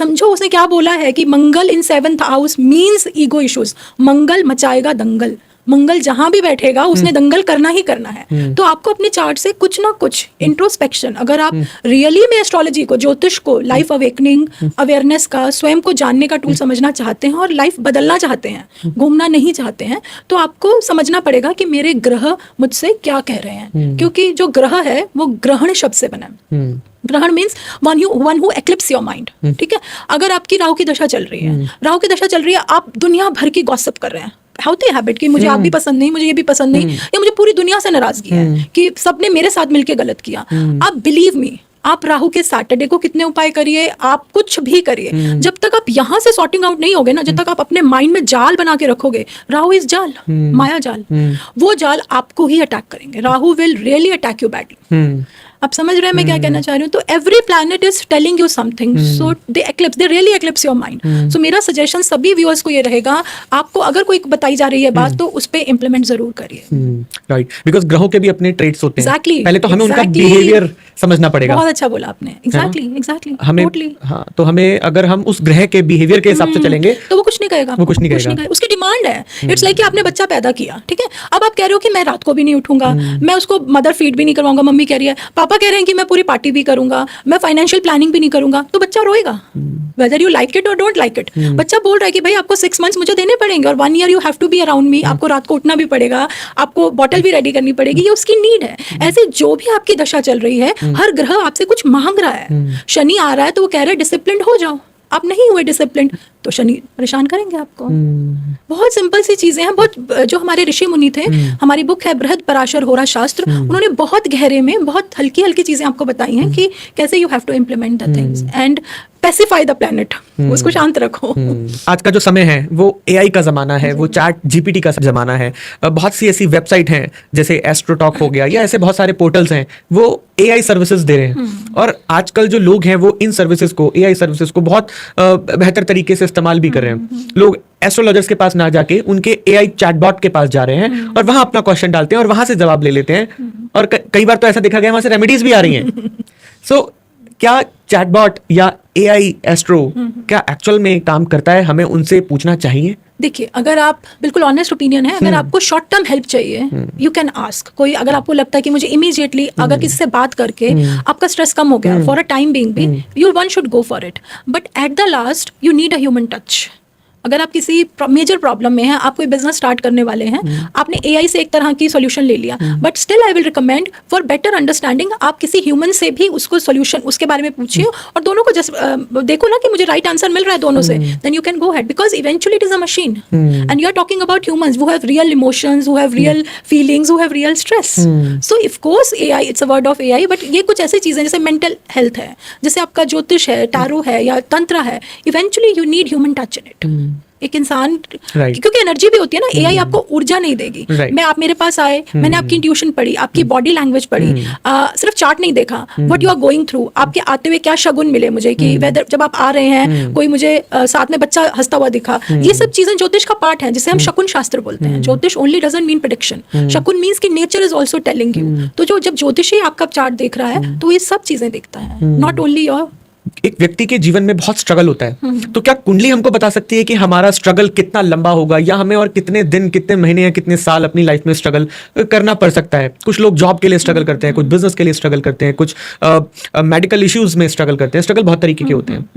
समझो उसने क्या बोला है कि Mangal in 7th house means ego issues. Mangal मचाएगा दंगल, मंगल जहां भी बैठेगा उसने दंगल करना ही करना है। तो आपको अपने चार्ट से कुछ ना कुछ इंट्रोस्पेक्शन, अगर आप रियली में एस्ट्रोलॉजी को, ज्योतिष को लाइफ अवेकनिंग अवेयरनेस का, स्वयं को जानने का टूल समझना चाहते हैं और लाइफ बदलना चाहते हैं, घूमना नहीं चाहते हैं, तो आपको समझना पड़ेगा कि मेरे ग्रह मुझसे क्या कह रहे हैं। क्योंकि जो ग्रह है वो ग्रहण शब्द से बना है। ग्रहण means one who eclipse your mind. ठीक है, अगर आपकी राहु की दशा चल रही है, राहु की दशा चल रही है, आप दुनिया भर की गॉसिप कर रहे हैं, हेल्थी हैबिट कि मुझे आप भी पसंद नहीं, मुझे ये भी पसंद नहीं, या मुझे पूरी दुनिया से नाराजगी है कि सबने मेरे साथ मिलके गलत किया। आप बिलीव मी, आप राहु के सैटरडे को कितने उपाय करिए, आप कुछ भी करिए, जब तक आप यहाँ से सॉर्टिंग आउट नहीं होगे ना, जब तक आप अपने माइंड में जाल बना के रखोगे, राहु इज जाल, माया जाल, वो जाल आपको ही अटैक करेंगे। Rahu will really attack you badly. आप समझ रहे हैं मैं क्या कहना चाह रही हूँ? तो every planet is telling you something, so they really eclipse your mind. So मेरा सजेशन सभी व्यूअर्स को ये रहेगा, आपको अगर कोई बताई जा रही है बात तो उस पर इम्प्लीमेंट जरूर करिए। राइट, बिकॉज ग्रहों के भी अपने ट्रेड्स होते हैं। Exactly, पहले तो हमें उनका बिहेवियर समझना पड़ेगा। बहुत अच्छा बोला आपने। एग्जैक्टली हमें totally. हाँ, तो हमें अगर हम उस ग्रह के बिहेवियर के हिसाब से चलेंगे तो वो कुछ नहीं कहेगा, वो कुछ नहीं कहेगा। उसकी डिमांड है। इट्स लाइक कि आपने बच्चा पैदा किया, ठीक है, अब आप कह रहे हो कि मैं रात को भी नहीं उठूंगा, मैं उसको मदर फीड भी नहीं करवाऊंगा, मम्मी कह रही है, पापा कह रहे हैं कि मैं पूरी पार्टी भी करूंगा, मैं फाइनेंशियल प्लानिंग भी नहीं करूंगा, तो बच्चा रोएगा वेदर यू लाइक इट और डोंट लाइक इट। बच्चा बोल रहा है कि भाई आपको 6 months मुझे देने पड़ेंगे और 1 year you have to be around me, आपको रात को उठना भी पड़ेगा, आपको बॉटल भी रेडी करनी पड़ेगी, ये उसकी नीड है। ऐसे जो भी आपकी दशा चल रही है, हर ग्रह आपसे कुछ मांग रहा है। शनि आ रहा है तो वो कह रहा है डिसिप्लिन्ड हो जाओ, आप नहीं हुए डिसिप्लिन तो शनि परेशान करेंगे आपको। बहुत सिंपल सी चीजें हैं। बहुत जो हमारे ऋषि मुनि थे, हमारी बुक है बृहद पराशर होरा शास्त्र, उन्होंने बहुत गहरे में बहुत हल्की हल्की चीजें आपको बताई हैं कि कैसे you have to implement the things and pacify the planet, उसको शांत रखो। आज का जो समय है वो एआई का जमाना है, वो चैट जीपीटी का जमाना है। बहुत सी ऐसी वेबसाइट हैं जैसे एस्ट्रोटॉक हो गया, या ऐसे बहुत सारे पोर्टल्स हैं, वो एआई सर्विसेज दे रहे हैं। और आजकल जो लोग हैं वो इन सर्विसेज को, एआई सर्विसेज को बहुत बेहतर तरीके से इस्तेमाल भी कर रहे हैं। लोग एस्ट्रोलॉजर्स के पास ना जाके उनके एआई चैटबॉट के पास जा रहे हैं और वहां अपना क्वेश्चन डालते हैं और वहां से जवाब ले लेते हैं। और कई बार तो ऐसा देखा गया वहां से रेमेडीज भी आ रही हैं। सो क्या चैटबॉट या एआई एस्ट्रो क्या एक्चुअल में काम करता है? हमें उनसे पूछना चाहिए। देखिए, अगर आप बिल्कुल ऑनेस्ट ओपिनियन है, अगर आपको शॉर्ट टर्म हेल्प चाहिए, यू कैन आस्क कोई। अगर आपको लगता है कि मुझे इमीडिएटली अगर किसी से बात करके आपका स्ट्रेस कम हो गया फॉर अ टाइम बीइंग भी, you one should go for it. But at the last you need a human touch. अगर आप किसी मेजर प्रॉब्लम में हैं, आप कोई बिजनेस स्टार्ट करने वाले हैं, आपने एआई से एक तरह की सॉल्यूशन ले लिया, but still I will recommend for better understanding आप किसी ह्यूमन से भी उसको सॉल्यूशन उसके बारे में पूछिए और दोनों को जस्ट देखो ना कि मुझे राइट आंसर मिल रहा है दोनों से, then you can go head, because eventually it is a machine and you are talking about humans who have real emotions, who have real feelings, who have real stress. So of course AI, it's a word of AI, but ये कुछ ऐसी चीजें जैसे mental health है, जैसे आपका ज्योतिष है, टैरो है या तंत्र है, eventually you need human touch in it. एक इंसान क्योंकि एनर्जी भी होती है ना, एआई आपको ऊर्जा नहीं देगी। मैं आप मेरे पास आए, मैंने आपकी इंट्यूशन पढ़ी, आपकी बॉडी लैंग्वेज पढ़ी, सिर्फ चार्ट नहीं देखा, what you are going through, आपके आते हुए क्या शगुन मिले मुझे कि वेदर जब आप आ रहे हैं, कोई मुझे साथ में बच्चा हंसता हुआ दिखा, ये सब चीजें ज्योतिष का पार्ट है जिसे हम शकुन शास्त्र बोलते हैं। ज्योतिष ओनली डजंट मीन प्रेडिक्शन, शकुन मीन्स कि nature is also telling you. तो जो जब ज्योतिषी आपका चार्ट देख रहा है तो ये सब चीजें देखता है, नॉट ओनली योर। एक व्यक्ति के जीवन में बहुत स्ट्रगल होता है, तो क्या कुंडली हमको बता सकती है कि हमारा स्ट्रगल कितना लंबा होगा, या हमें और कितने दिन, कितने महीने या कितने साल अपनी लाइफ में स्ट्रगल करना पड़ सकता है? कुछ लोग जॉब के लिए स्ट्रगल करते हैं, कुछ बिजनेस के लिए स्ट्रगल करते हैं, कुछ मेडिकल इश्यूज में स्ट्रगल करते हैं। स्ट्रगल बहुत तरीके के होते हैं।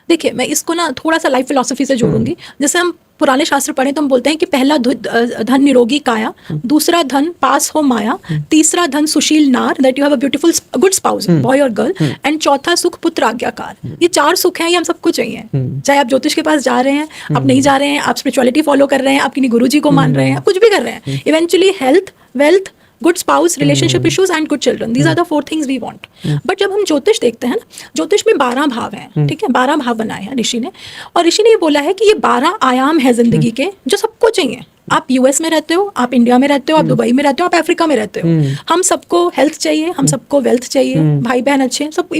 देखिए, मैं इसको ना थोड़ा सा लाइफ फिलॉसफी से जोड़ूंगी। जैसे हम पुराने शास्त्र पढ़े तो हम बोलते हैं कि पहला धन निरोगी काया, दूसरा धन पास हो माया, तीसरा धन सुशील नार, that you have a beautiful good spouse boy और गर्ल, एंड चौथा सुख पुत्र आज्ञाकार। ये 4 सुख हैं, ये हम सबको चाहिए। चाहे आप ज्योतिष के पास जा रहे हैं, आप नहीं जा रहे हैं, आप स्पिरिचुअलिटी फॉलो कर रहे हैं, आप किन्हीं गुरुजी को मान रहे हैं, कुछ भी कर रहे हैं, eventually health, wealth, good spouse, relationship issues and good children, these are the 4 things we want. But जब हम ज्योतिष देखते हैं ना, ज्योतिष में 12 भाव हैं, ठीक है, 12 भाव बनाए हैं ऋषि ने, और ऋषि ने ये बोला है कि ये 12 आयाम है जिंदगी के जो सबको चाहिए। आप यूएस में रहते हो, आप इंडिया में रहते हो, आप दुबई में रहते हो, आप अफ्रीका में रहते हो, हम सबको हेल्थ चाहिए, हम सबको वेल्थ चाहिए, भाई बहन अच्छे, सब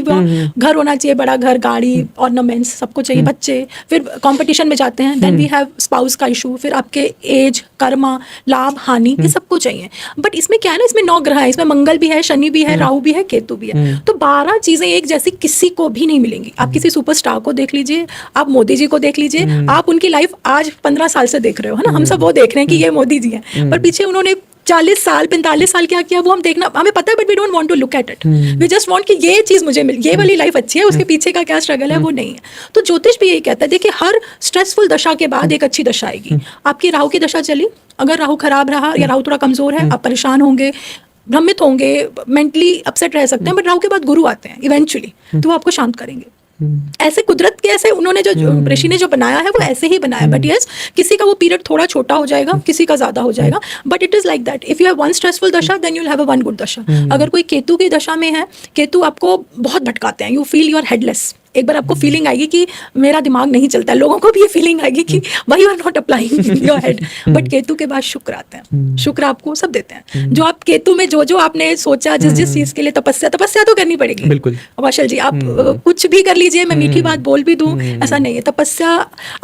घर होना चाहिए, बड़ा घर, गाड़ी, ऑर्नामेंट्स, सबको चाहिए, बच्चे, फिर कंपटीशन में जाते हैं, देन वी हैव स्पाउस का इशू, फिर आपके एज, कर्मा, लाभ, हानि, ये सबको चाहिए। बट इसमें क्या है ना, इसमें 9 ग्रह है, इसमें मंगल भी है, शनि भी है, राहु भी है, केतु भी है, तो 12 चीजें एक जैसी किसी को भी नहीं मिलेंगी। आप किसी सुपरस्टार को देख लीजिए, आप मोदी जी को देख लीजिए, आप उनकी लाइफ आज 15 साल से देख रहे हो, है ना, हम सब वो देख रहे हैं कि ये मोदी जी हैं, पर पीछे उन्होंने 40 साल 45 साल क्या किया वो हम देखना, हमें पता है, but we don't want to look at it, we just want कि ये चीज मुझे मिल, ये वाली लाइफ अच्छी है, उसके पीछे का क्या स्ट्रगल है वो नहीं है। तो ज्योतिष भी यही कहता है, देखिए हर स्ट्रेसफुल दशा के बाद एक अच्छी दशा आएगी। आपकी राहु की दशा चली, अगर राहु खराब रहा या राहु थोड़ा कमजोर है, आप परेशान होंगे, भ्रमित होंगे, मेंटली अपसेट रह सकते हैं, बट राहु के बाद गुरु आते हैं इवेंचुअली, तो वो आपको शांत करेंगे। ऐसे कुदरत के, ऐसे उन्होंने जो ऋषि ने जो बनाया है वो ऐसे ही बनाया, बट यस किसी का वो पीरियड थोड़ा छोटा हो जाएगा, किसी का ज्यादा हो जाएगा, but it is like that. If you have one stressful दशा then you will have a one good दशा। अगर कोई केतु की दशा में है, केतु आपको बहुत भटकाते हैं, you feel you are headless, एक बार आपको फीलिंग आएगी कि मेरा दिमाग नहीं चलता है, लोगों को भी ये फीलिंग आएगी कि why you are not applying in your head, but Ketu के बाद शुक्र आते हैं, शुक्र आपको सब देते हैं। जो आप केतु में जो आपने सोचा, जिस चीज के लिए तपस्या तो करनी पड़ेगी, बिल्कुल कौशल जी, आप कुछ भी कर लीजिए, मैं मीठी बात बोल भी दूं, ऐसा नहीं है, तपस्या।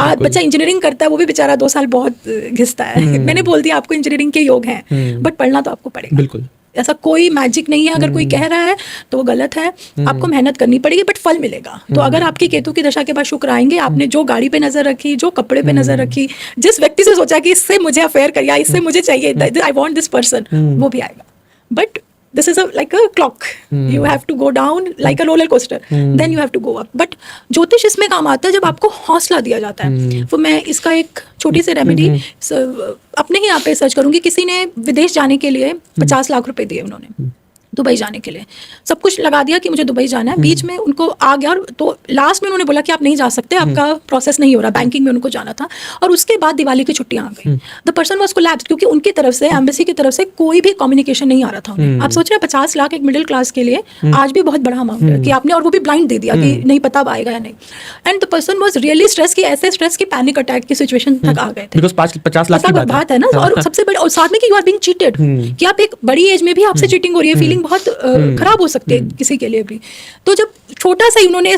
आज बच्चा इंजीनियरिंग करता है, वो भी बेचारा 2 साल बहुत घिसता है, मैंने बोल दिया आपको इंजीनियरिंग के योग हैं, बट पढ़ना तो आपको पड़ेगा, बिल्कुल, ऐसा कोई मैजिक नहीं है। अगर कोई कह रहा है तो वो गलत है, आपको मेहनत करनी पड़ेगी, बट फल मिलेगा। तो अगर आपकी केतु की दशा के बाद शुक्र आएंगे, आपने जो गाड़ी पे नजर रखी, जो कपड़े पे नजर रखी, जिस व्यक्ति से सोचा कि इससे मुझे अफेयर कर, या इससे मुझे चाहिए, आई वांट दिस पर्सन, वो भी आएगा। But this is like a clock, you have to go down like a roller coaster, then you have to go up। but ज्योतिष इसमें काम आता है जब आपको हौसला दिया जाता है। तो मैं इसका एक छोटी सी रेमेडी अपने ही यहाँ पे सर्च करूंगी। किसी ने विदेश जाने के लिए 50 लाख रुपए दिए, उन्होंने दुबई जाने के लिए, सब कुछ लगा दिया कि मुझे दुबई जाना है, बीच में उनको आ गया, और तो लास्ट में उन्होंने बोला कि आप नहीं जा सकते, आपका प्रोसेस नहीं हो रहा, बैंकिंग में उनको जाना था, और उसके बाद दिवाली की छुट्टियां आ गई। द पर्सन वाज कोलैप्स्ड, क्योंकि उनकी तरफ से, एम्बेसी की तरफ से कोई भी कम्युनिकेशन नहीं आ रहा था उन्हें। आप सोच रहे हैं 50 लाख एक मिडिल क्लास के लिए आज भी बहुत बड़ा अमाउंट है, कि आपने, और वो भी ब्लाइंड दे दिया कि नहीं पता अब आएगा या नहीं। And the person was really stress, की ऐसे स्ट्रेस की पैनिक अटैक की सिचुएशन तक आ गए थे, बिकॉज़ 50 लाख की बात है ना। और सबसे बड़ी, और साथ में कि यू आर बीइंग चीटेड, कि आप एक बड़ी एज में भी आपसे चीटिंग हो रही है, फीलिंग बहुत खराब हो सकती है किसी के लिए भी। तो जब छोटा सा ही उन्होंने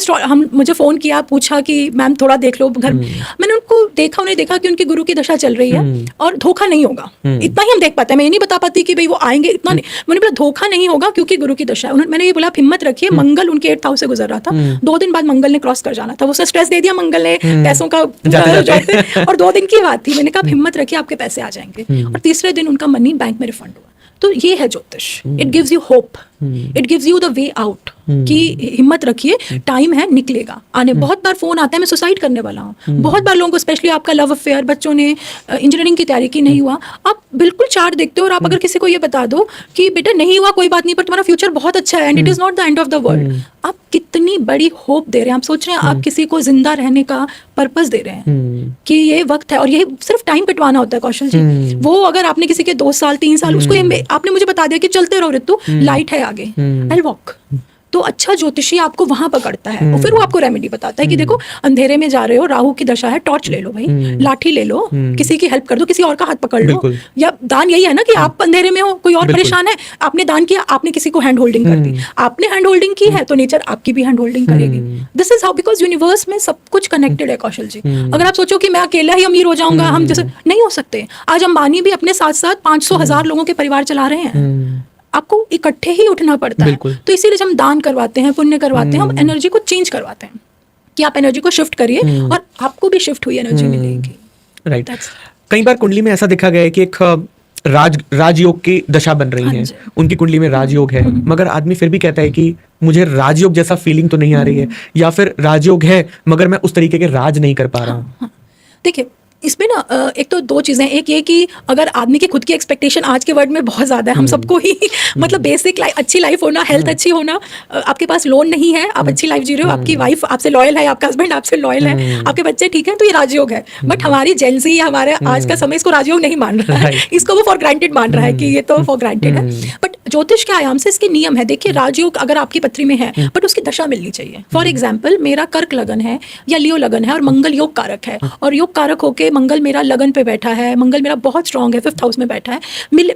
मुझे फोन किया, पूछा कि मैम थोड़ा देख लो घर, मैंने उनको देखा, उन्हें देखा कि उनकी गुरु की दशा चल रही है और धोखा नहीं होगा, इतना ही हम देख पाते हैं। मैं ये नहीं बता पाती कि भाई वो आएंगे, इतना नहीं। मैंने बोला धोखा नहीं होगा क्योंकि गुरु की दशा है। मैंने ये बोला हिम्मत रखिए, मंगल उनके 8th हाउस से गुजर रहा था, 2 दिन बाद मंगल ने क्रॉस कर जाना था, उसे स्ट्रेस दे दिया मंगल ने, पैसों का और 2 दिन की बात थी। मैंने कहा हिम्मत रखिए, आपके पैसे आ जाएंगे, और तीसरे दिन उनका मनी बैंक में रिफंड हुआ। तो ये है ज्योतिष, it gives you hope, it gives you the way out, कि हिम्मत रखिए, टाइम है, निकलेगा आने। बहुत बार फोन आता है मैं सुसाइड करने वाला हूँ, बहुत बार लोगों को, स्पेशली आपका लव अफेयर, बच्चों ने इंजीनियरिंग की तैयारी की, नहीं हुआ, आप बिल्कुल चार्ट देखते हो, और आप अगर किसी को ये बता दो कि बेटा नहीं हुआ कोई बात नहीं, पर तुम्हारा फ्यूचर बहुत अच्छा है, and it is not the end of the world, आप कितनी बड़ी होप दे रहे हैं। आप सोच रहे हैं आप किसी को जिंदा रहने का पर्पस दे रहे हैं, कि ये वक्त है, और ये सिर्फ टाइम पिटवाना होता है कौशल जी। वो अगर आपने किसी के 2 साल 3 साल, उसको आपने मुझे बता दिया कि चलते रहो ऋतु, लाइट है आगे, आई वॉक, तो अच्छा ज्योतिषी आपको वहां पकड़ता है, और फिर वो आपको रेमेडी बताता है कि देखो अंधेरे में जा रहे हो, राहु की दशा है, टॉर्च ले लो भाई, लाठी ले लो, किसी की हेल्प कर दो, किसी और का हाथ पकड़ लो। या दान यही है ना कि आप अंधेरे में हो, कोई और परेशान है, आपने दान किया, आपने किसी को हैंड होल्डिंग कर दी, आपने हैंड होल्डिंग की है तो नेचर आपकी भी हैंड होल्डिंग करेगी। This is how, because universe में सब कुछ कनेक्टेड है कौशल जी। अगर आप सोचो कि मैं अकेला ही अमीर हो जाऊंगा, हम जैसे नहीं हो सकते। आज अंबानी भी अपने साथ साथ 500,000 लोगों के परिवार चला रहे हैं, आपको इकट्ठे ही उठना पड़ता है। तो इसीलिए जब हम दान करवाते हैं, पुण्य करवाते हैं, हम एनर्जी को चेंज करवाते हैं, कि आप एनर्जी को शिफ्ट करिए और आपको भी शिफ्ट हुई एनर्जी मिलेगी। राइट। कई बार कुंडली में ऐसा देखा गया है कि एक राजयोग की दशा बन रही है, उनकी कुंडली में राजयोग है, मगर आदमी फिर भी कहता है कि मुझे राजयोग जैसा फीलिंग तो नहीं आ रही है, या फिर राजयोग है मगर मैं उस तरीके के राज नहीं कर पा रहा हूँ। देखिए इसमें ना एक तो 2 चीजें, एक ये कि अगर आदमी की खुद की एक्सपेक्टेशन आज के वर्ल्ड में बहुत ज्यादा है, हम सबको ही मतलब बेसिक अच्छी लाइफ होना, हेल्थ अच्छी होना, आपके पास लोन नहीं है, आप अच्छी लाइफ जी रहे हो, आपकी वाइफ आपसे लॉयल है, आपका हस्बैंड आपसे लॉयल है, आपके बच्चे ठीक है, तो ये राजयोग है। बट हमारी जेंजी या हमारे आज का समय इसको राजयोग नहीं मान रहा है, इसको वो फॉर ग्रांटेड मान रहा है कि ये तो फॉर ग्रांटेड है। बट ज्योतिष के आयाम से इसके नियम है। देखिए राजयोग अगर आपकी पत्री में है बट उसकी दशा मिलनी चाहिए। फॉर एग्जाम्पल मेरा कर्क लगन है या लियो लगन है और मंगल योग कारक है, और योग कारक होके मंगल मेरा लगन पे बैठा है, मंगल मेरा बहुत स्ट्रांग है, 5th हाउस में बैठा है,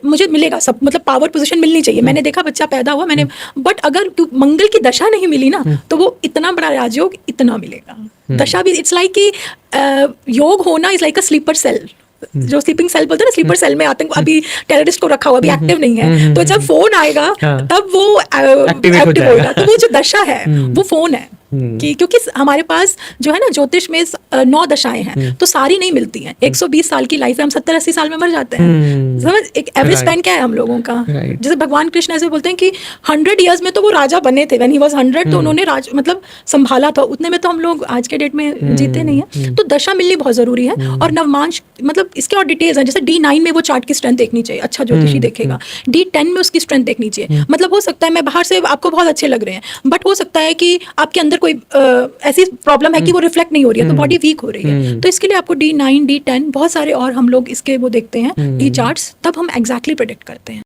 मुझे मिलेगा सब, मतलब पावर पोजीशन मिलनी चाहिए। मैंने देखा बच्चा पैदा हुआ मैंने, बट अगर मंगल की दशा नहीं मिली ना तो वो इतना बड़ा राजयोग इतना मिलेगा। दशा भी इट्स लाइक कि योग होना is like a sleeper cell, जो स्लीपिंग सेल बोलते हैं ना, स्लीपर सेल में आतंक अभी टेररिस्ट को रखा हुआ, अभी एक्टिव नहीं है, तो जब फोन आएगा तब वो एक्टिव होगा। तो वो जो दशा है वो फोन है कि क्योंकि हमारे पास जो है ना ज्योतिष में 9 दशाएं हैं तो सारी नहीं मिलती हैं। 120 साल की लाइफ है, हम 70-80 साल में मर जाते हैं। समझ एक एवरेज स्पैन क्या है हम लोगों का। जैसे भगवान कृष्ण ऐसे बोलते हैं कि 100 इयर्स में तो वो राजा बने थे, व्हेन ही वाज 100 तो उन्होंने राज मतलब संभाला था, उतने में तो हम लोग आज के डेट में जीते नहीं है। तो दशा मिलनी बहुत जरूरी है। और नवमांश मतलब इसके और डिटेल्स हैं, जैसे D9 में वो चार्ट की स्ट्रेंथ देखनी चाहिए, अच्छा ज्योतिषी देखेगा। D10 में उसकी स्ट्रेंथ देखनी चाहिए। मतलब हो सकता है मैं बाहर से आपको बहुत अच्छे लग रहे हैं बट हो सकता है कि आपके अंदर कोई ऐसी प्रॉब्लम है कि वो रिफ्लेक्ट नहीं हो रही है, तो बॉडी वीक हो रही है। तो इसके लिए आपको D9 D10 बहुत सारे और हम लोग इसके वो देखते हैं ई चार्ट्स, तब हम एग्जैक्टली प्रेडिक्ट करते हैं।